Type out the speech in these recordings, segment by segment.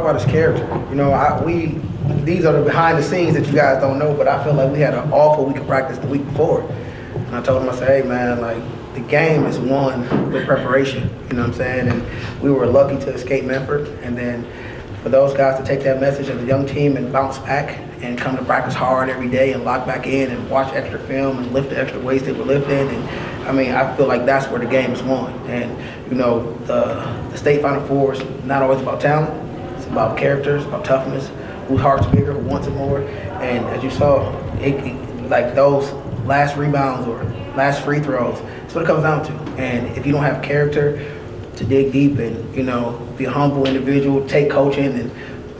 about his character. You know, these are the behind the scenes that you guys don't know, but I feel like we had an awful week of practice the week before. And I told him, I said, hey man, like the game is won with preparation, you know what I'm saying? And we were lucky to escape Memphis, and then for those guys to take that message as a young team and bounce back and come to practice hard every day and lock back in and watch extra film and lift the extra weights they were lifting. And I mean, I feel like that's where the game is won. And you know, the state Final Four is not always about talent. It's about character, it's about toughness, whose heart's bigger, who wants it more. And as you saw, like those last rebounds or last free throws, that's what it comes down to. And if you don't have character to dig deep and, you know, be a humble individual, take coaching and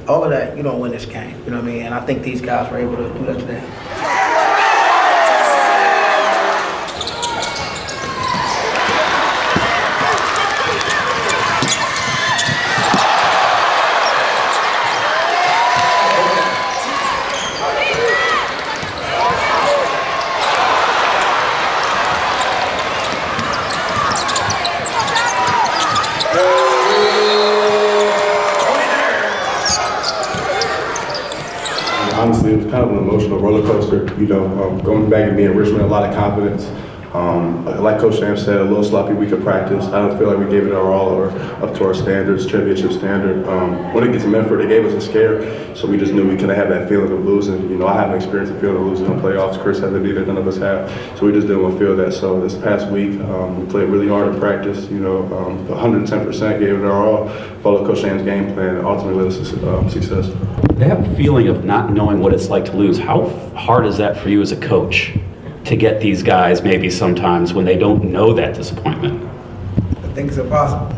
all of that, you don't win this game. You know what I mean? And I think these guys were able to do that today. Honestly, it was kind of an emotional roller coaster, you know, going back and being in Richmond, a lot of confidence. Like Coach Sam said, a little sloppy week of practice. I don't feel like we gave it our all or up to our standards, championship standard. When it gets to Memphis, they gave us a scare, so we just knew we couldn't have that feeling of losing. You know, I haven't experienced the feeling of losing in the playoffs. Chris hasn't either, none of us have. So we just didn't want to feel that. So this past week, we played really hard in practice, you know, 110%, gave it our all, followed Coach Sam's game plan, and ultimately led us to success. That feeling of not knowing what it's like to lose, how hard is that for you as a coach to get these guys maybe sometimes when they don't know that disappointment? I think it's impossible.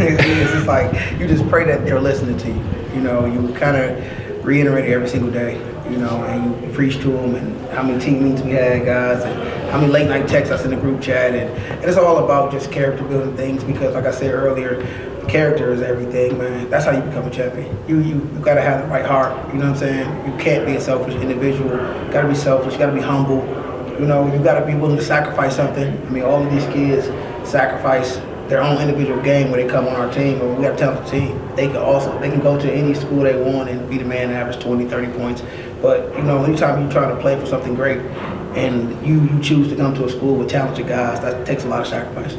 It's just like, you just pray that they're listening to you. You know, you kind of reiterate it every single day, you know, and you preach to them and how many team meetings we had, guys, and how many late night texts us in the group chat. And it's all about just character building things because, like I said earlier, character is everything, man. That's how you become a champion. You gotta have the right heart, you know what I'm saying? You can't be a selfish individual. You gotta be selfish, you gotta be humble. You know, you gotta be willing to sacrifice something. I mean, all of these kids sacrifice their own individual game when they come on our team, or we got a talented team. They can go to any school they want and be the man and average 20, 30 points. But, you know, anytime you're trying to play for something great and you choose to come to a school with talented guys, that takes a lot of sacrifice.